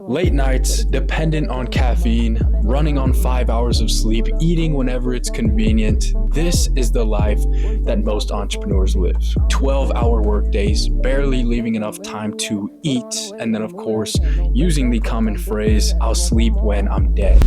Late nights, dependent on caffeine, running on 5 hours of sleep, eating whenever it's convenient. This is the life that most entrepreneurs live. 12-hour work days, barely leaving enough time to eat, and then of course, using the common phrase, "I'll sleep when I'm dead."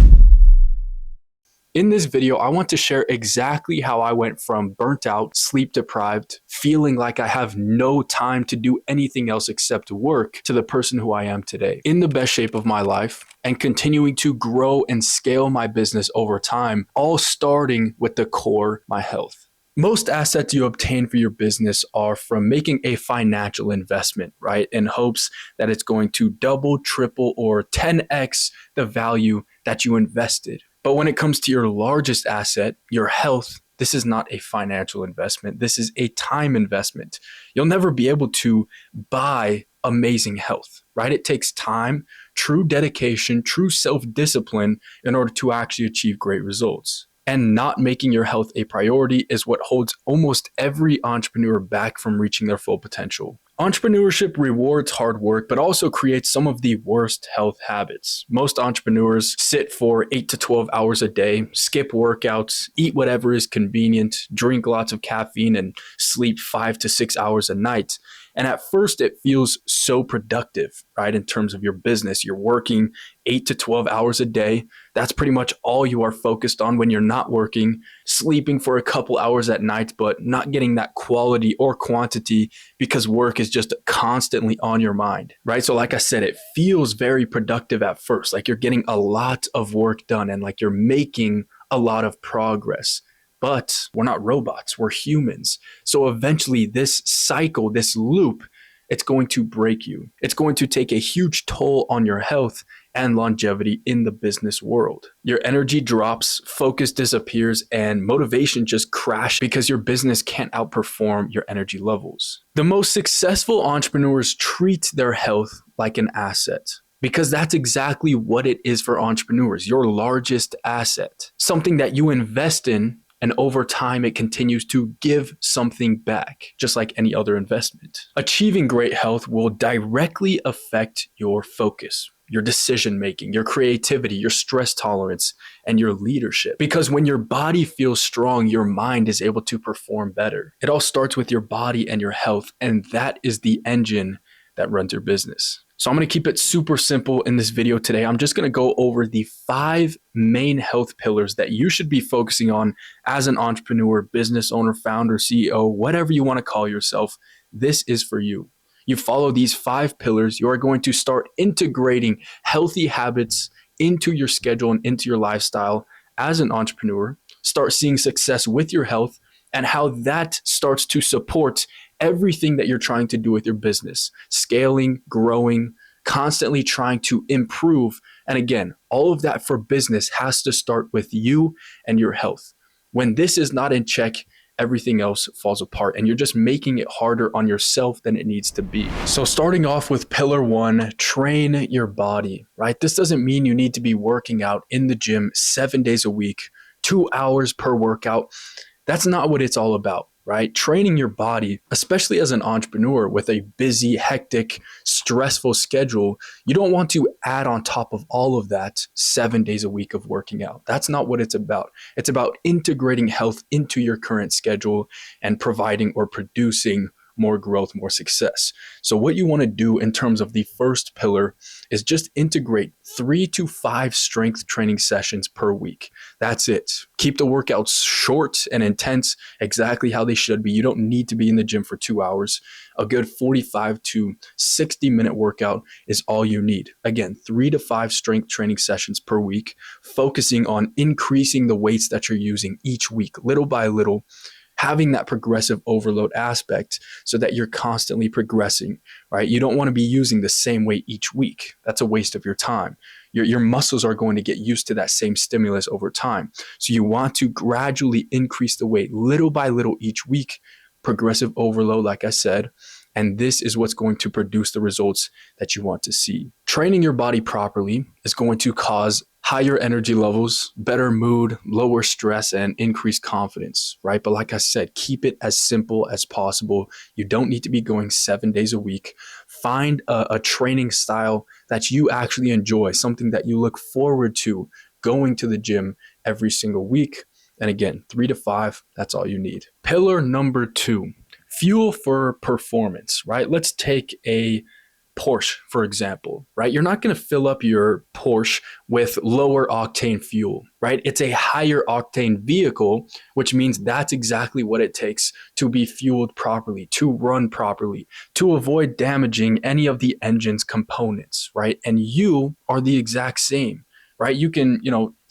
In this video, I want to share exactly how I went from burnt out, sleep deprived, feeling like I have no time to do anything else except work, to the person who I am today, in the best shape of my life, and continuing to grow and scale my business over time, all starting with the core, my health. Most assets you obtain for your business are from making a financial investment, right? In hopes that it's going to double, triple, or 10x the value that you invested. But when it comes to your largest asset, your health, this is not a financial investment. This is a time investment. You'll never be able to buy amazing health, right? It takes time, true dedication, true self-discipline in order to actually achieve great results. And not making your health a priority is what holds almost every entrepreneur back from reaching their full potential. Entrepreneurship rewards hard work, but also creates some of the worst health habits. Most entrepreneurs sit for 8 to 12 hours a day, skip workouts, eat whatever is convenient, drink lots of caffeine, and sleep 5 to 6 hours a night. And at first it feels so productive, right? In terms of your business, you're working 8 to 12 hours a day. That's pretty much all you are focused on when you're not working, sleeping for a couple hours at night, but not getting that quality or quantity because work is just constantly on your mind, right? So like I said, it feels very productive at first, like you're getting a lot of work done and like you're making a lot of progress. But we're not robots, we're humans. So eventually this cycle, this loop, it's going to break you. It's going to take a huge toll on your health and longevity in the business world. Your energy drops, focus disappears, and motivation just crashes because your business can't outperform your energy levels. The most successful entrepreneurs treat their health like an asset, because that's exactly what it is for entrepreneurs, your largest asset, something that you invest in. And over time, it continues to give something back, just like any other investment. Achieving great health will directly affect your focus, your decision-making, your creativity, your stress tolerance, and your leadership. Because when your body feels strong, your mind is able to perform better. It all starts with your body and your health, and that is the engine that runs your business. So I'm going to keep it super simple in this video today. I'm just going to go over the 5 main health pillars that you should be focusing on as an entrepreneur, business owner, founder, CEO, whatever you want to call yourself. This is for you. You follow these 5 pillars, you are going to start integrating healthy habits into your schedule and into your lifestyle as an entrepreneur, start seeing success with your health, and how that starts to support everything that you're trying to do with your business, scaling, growing, constantly trying to improve. And again, all of that for business has to start with you and your health. When this is not in check, everything else falls apart and you're just making it harder on yourself than it needs to be. So starting off with pillar 1, train your body, right? This doesn't mean you need to be working out in the gym 7 days a week, 2 hours per workout. That's not what it's all about, right? Training your body, especially as an entrepreneur with a busy, hectic, stressful schedule, you don't want to add on top of all of that 7 days a week of working out. That's not what it's about. It's about integrating health into your current schedule and providing or producing more growth, more success. So what you want to do in terms of the first pillar is just integrate 3 to 5 strength training sessions per week. That's it. Keep the workouts short and intense, exactly how they should be. You don't need to be in the gym for 2 hours. A good 45 to 60-minute workout is all you need. Again, 3 to 5 strength training sessions per week, focusing on increasing the weights that you're using each week, little by little, having that progressive overload aspect so that you're constantly progressing, right? You don't want to be using the same weight each week. That's a waste of your time. Your muscles are going to get used to that same stimulus over time. So you want to gradually increase the weight little by little each week, progressive overload, like I said, and this is what's going to produce the results that you want to see. Training your body properly is going to cause higher energy levels, better mood, lower stress, and increased confidence, right? But like I said, keep it as simple as possible. You don't need to be going 7 days a week. Find a training style that you actually enjoy, something that you look forward to going to the gym every single week. And again, 3 to 5, that's all you need. Pillar number 2, fuel for performance, right? Let's take a Porsche, for example, right? You're not going to fill up your Porsche with lower octane fuel, right? It's a higher octane vehicle, which means that's exactly what it takes to be fueled properly, to run properly, to avoid damaging any of the engine's components, right? And you are the exact same, right? You can,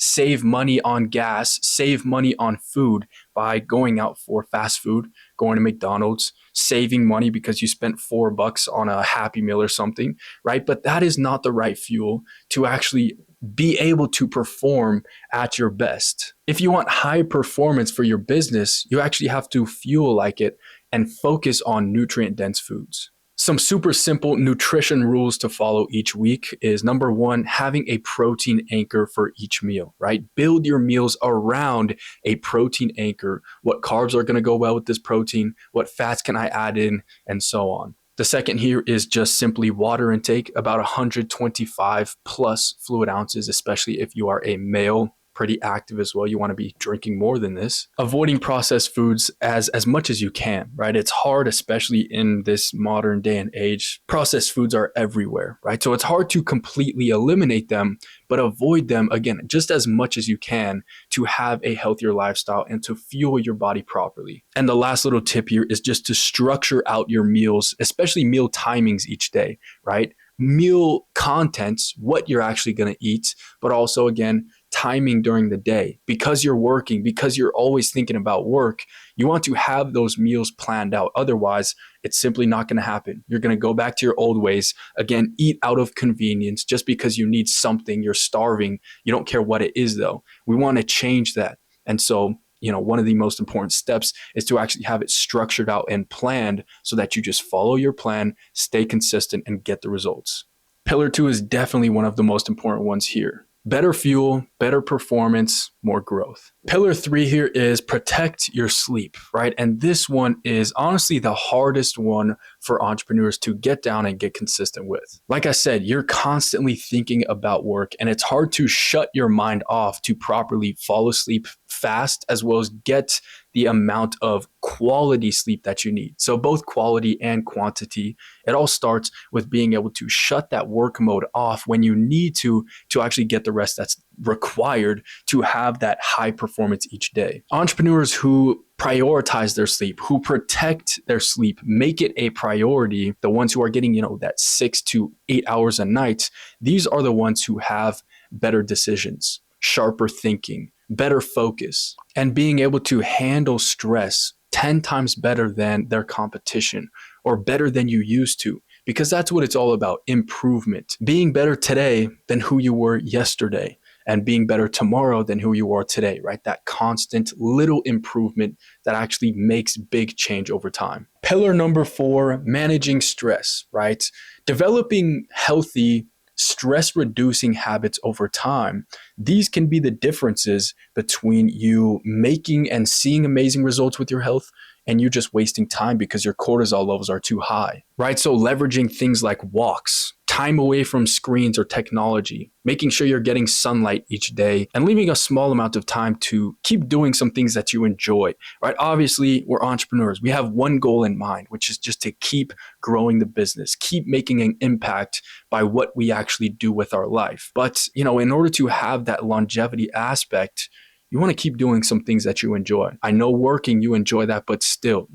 save money on gas, save money on food by going out for fast food, going to McDonald's, saving money because you spent $4 on a Happy Meal or something, right? But that is not the right fuel to actually be able to perform at your best. If you want high performance for your business, you actually have to fuel like it and focus on nutrient-dense foods. Some super simple nutrition rules to follow each week is number 1, having a protein anchor for each meal, right? Build your meals around a protein anchor. What carbs are going to go well with this protein? What fats can I add in? And so on. The second here is just simply water intake, about 125 plus fluid ounces, especially if you are a male. Pretty active as well. You want to be drinking more than this. Avoiding processed foods as much as you can, right? It's hard, especially in this modern day and age. Processed foods are everywhere, right? So it's hard to completely eliminate them, but avoid them, again, just as much as you can to have a healthier lifestyle and to fuel your body properly. And the last little tip here is just to structure out your meals, especially meal timings each day, right? Meal contents, what you're actually going to eat, but also, again, timing during the day. Because you're working, because you're always thinking about work, you want to have those meals planned out. Otherwise, it's simply not going to happen. You're going to go back to your old ways. Again, eat out of convenience just because you need something. You're starving. You don't care what it is, though. We want to change that. And so, one of the most important steps is to actually have it structured out and planned so that you just follow your plan, stay consistent, and get the results. Pillar 2 is definitely one of the most important ones here. Better fuel, better performance, more growth. Pillar 3 here is protect your sleep, right? And this one is honestly the hardest one for entrepreneurs to get down and get consistent with. Like I said, you're constantly thinking about work, and it's hard to shut your mind off to properly fall asleep fast, as well as get the amount of quality sleep that you need. So both quality and quantity, it all starts with being able to shut that work mode off when you need to actually get the rest that's required to have that high performance each day. Entrepreneurs who prioritize their sleep, who protect their sleep, make it a priority, the ones who are getting, that 6 to 8 hours a night, these are the ones who have better decisions, sharper thinking, better focus, and being able to handle stress 10 times better than their competition or better than you used to, because that's what it's all about, improvement. Being better today than who you were yesterday and being better tomorrow than who you are today, right? That constant little improvement that actually makes big change over time. Pillar number 4, managing stress, right? Developing healthy stress-reducing habits over time. These can be the differences between you making and seeing amazing results with your health and you just wasting time because your cortisol levels are too high, right? So leveraging things like walks, time away from screens or technology, making sure you're getting sunlight each day, and leaving a small amount of time to keep doing some things that you enjoy, right? Obviously, we're entrepreneurs. We have one goal in mind, which is just to keep growing the business, keep making an impact by what we actually do with our life. But, in order to have that longevity aspect, you want to keep doing some things that you enjoy. I know working, you enjoy that, but still,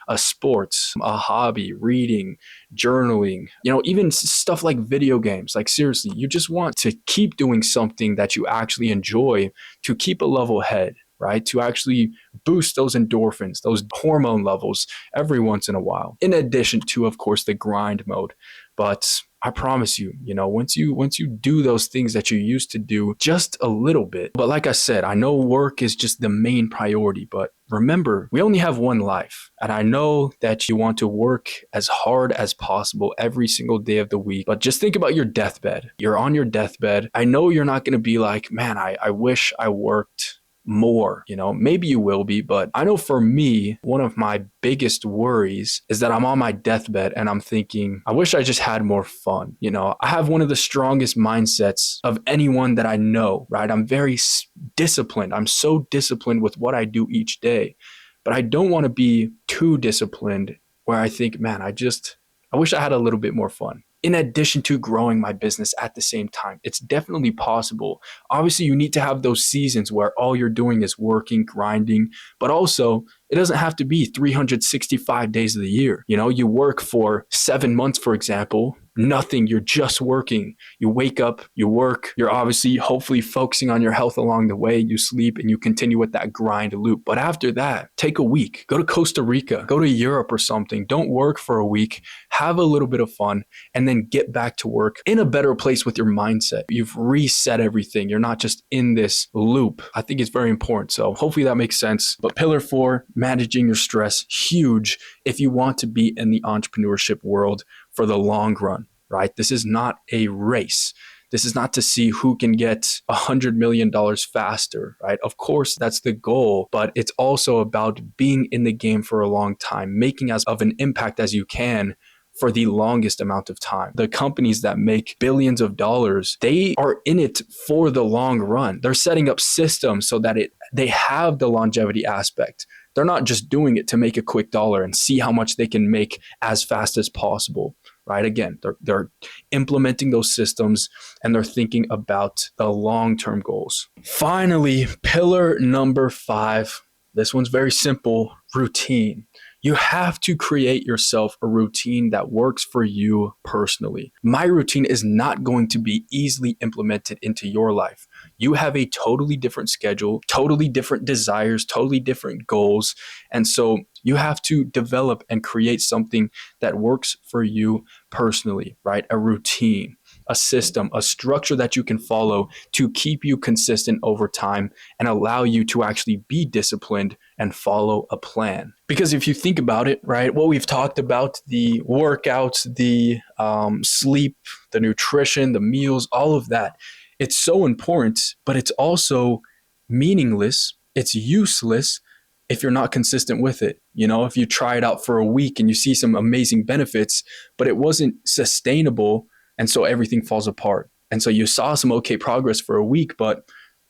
a sports, a hobby, reading, journaling, even stuff like video games. Like seriously, you just want to keep doing something that you actually enjoy to keep a level head, right? To actually boost those endorphins, those hormone levels every once in a while. In addition to, of course, the grind mode. But I promise you, once you do those things that you used to do just a little bit, but like I said, I know work is just the main priority, but remember, we only have one life. And I know that you want to work as hard as possible every single day of the week, but just think about your deathbed. You're on your deathbed. I know you're not going to be like, man, I wish I worked more. Maybe you will be, but I know for me, one of my biggest worries is that I'm on my deathbed and I'm thinking, I wish I just had more fun. I have one of the strongest mindsets of anyone that I know, right? I'm very disciplined. I'm so disciplined with what I do each day, but I don't want to be too disciplined where I think, man, I wish I had a little bit more fun. In addition to growing my business at the same time, it's definitely possible. Obviously, you need to have those seasons where all you're doing is working, grinding, but also it doesn't have to be 365 days of the year. You work for 7 months, for example, nothing, you're just working. You wake up, you work, you're obviously hopefully focusing on your health along the way, you sleep, and you continue with that grind loop. But after that, take a week, go to Costa Rica, go to Europe or something. Don't work for a week, have a little bit of fun, and then get back to work in a better place with your mindset. You've reset everything. You're not just in this loop. I think it's very important. So hopefully that makes sense. But pillar 4, managing your stress, huge if you want to be in the entrepreneurship world for the long run, right? This is not a race. This is not to see who can get $100 million faster, right? Of course, that's the goal, but it's also about being in the game for a long time, making as of an impact as you can for the longest amount of time. The companies that make billions of dollars, they are in it for the long run. They're setting up systems so that they have the longevity aspect. They're not just doing it to make a quick dollar and see how much they can make as fast as possible, right? Again, they're implementing those systems and they're thinking about the long-term goals. Finally, pillar number 5. This one's very simple, routine. You have to create yourself a routine that works for you personally. My routine is not going to be easily implemented into your life. You have a totally different schedule, totally different desires, totally different goals. And so you have to develop and create something that works for you personally, right? A routine, a system, a structure that you can follow to keep you consistent over time and allow you to actually be disciplined and follow a plan. Because if you think about it, right, what we've talked about, the workouts, the sleep, the nutrition, the meals, all of that, it's so important, but it's also meaningless. It's useless if you're not consistent with it. If you try it out for a week and you see some amazing benefits, but it wasn't sustainable, and so everything falls apart. And so you saw some okay progress for a week, but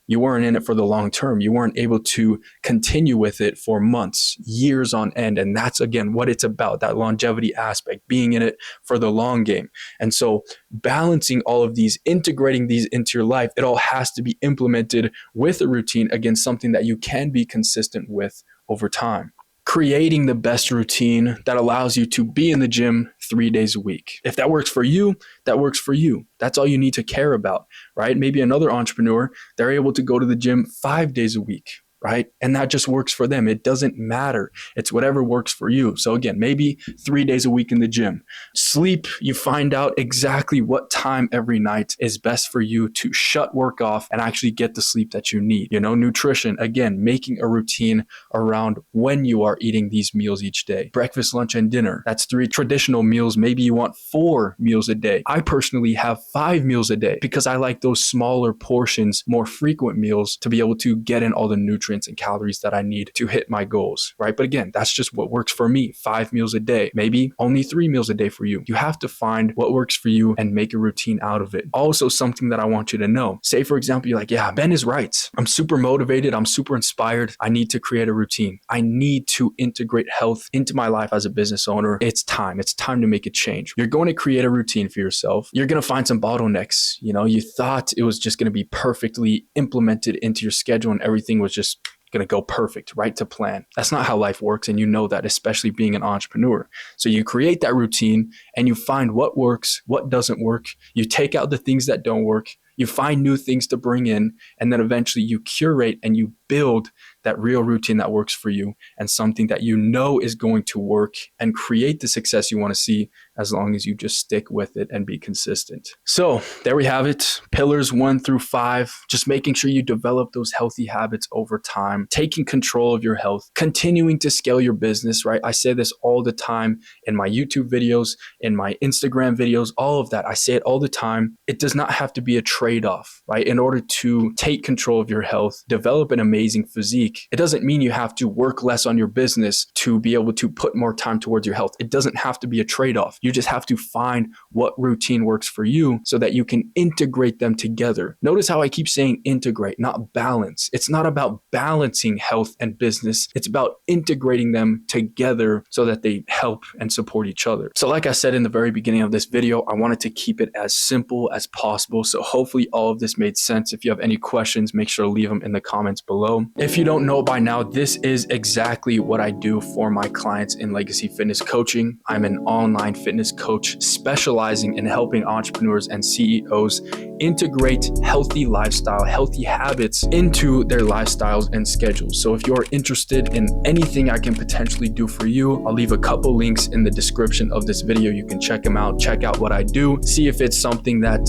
you weren't in it for the long term. You weren't able to continue with it for months, years on end. And that's, again, what it's about, that longevity aspect, being in it for the long game. And so balancing all of these, integrating these into your life, it all has to be implemented with a routine, again, something that you can be consistent with over time. Creating the best routine that allows you to be in the gym 3 days a week. If that works for you, that works for you. That's all you need to care about, right? Maybe another entrepreneur, they're able to go to the gym 5 days a week, right? And that just works for them. It doesn't matter. It's whatever works for you. So again, maybe 3 days a week in the gym. Sleep, you find out exactly what time every night is best for you to shut work off and actually get the sleep that you need. Nutrition, again, making a routine around when you are eating these meals each day. Breakfast, lunch, and dinner. That's 3 traditional meals. Maybe you want 4 meals a day. I personally have 5 meals a day because I like those smaller portions, more frequent meals to be able to get in all the nutrients and calories that I need to hit my goals, right? But again, that's just what works for me. 5 meals a day, maybe only 3 meals a day for you. You have to find what works for you and make a routine out of it. Also, something that I want you to know, say for example, you're like, yeah, Ben is right. I'm super motivated. I'm super inspired. I need to create a routine. I need to integrate health into my life as a business owner. It's time. It's time to make a change. You're going to create a routine for yourself. You're going to find some bottlenecks. You thought it was just going to be perfectly implemented into your schedule and everything was just going to go perfect, right to plan. That's not how life works. And you know that, especially being an entrepreneur. So you create that routine and you find what works, what doesn't work. You take out the things that don't work. You find new things to bring in, and then eventually you curate and you build that real routine that works for you and something that you know is going to work and create the success you want to see as long as you just stick with it and be consistent. So there we have it. Pillars 1 through 5, just making sure you develop those healthy habits over time, taking control of your health, continuing to scale your business, right? I say this all the time in my YouTube videos, in my Instagram videos, all of that. I say it all the time. It does not have to be a trade-off, right? In order to take control of your health, develop an amazing physique, it doesn't mean you have to work less on your business to be able to put more time towards your health. It doesn't have to be a trade-off. You just have to find what routine works for you so that you can integrate them together. Notice how I keep saying integrate, not balance. It's not about balancing health and business. It's about integrating them together so that they help and support each other. So like I said in the very beginning of this video, I wanted to keep it as simple as possible. So hopefully all of this made sense. If you have any questions, make sure to leave them in the comments below. If you don't know by now, this is exactly what I do for my clients in Legacy Fitness Coaching. I'm an online fitness coach specializing in helping entrepreneurs and CEOs integrate healthy lifestyle, healthy habits into their lifestyles and schedules. So if you're interested in anything I can potentially do for you, I'll leave a couple links in the description of this video. You can check them out, check out what I do, see if it's something that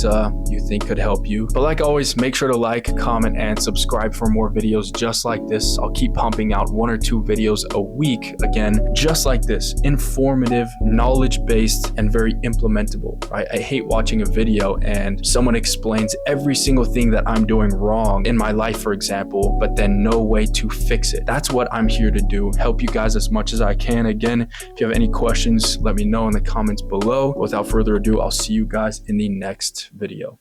you think could help you. But like always, make sure to like, comment, and subscribe for more videos just like this. I'll keep pumping out 1 or 2 videos a week, again, just like this, informative, knowledge-based, and very implementable, right? I hate watching a video and someone explains every single thing that I'm doing wrong in my life, for example, but then no way to fix it. That's what I'm here to do, help you guys as much as I can. Again, if you have any questions, let me know in the comments below. Without further ado, I'll see you guys in the next video.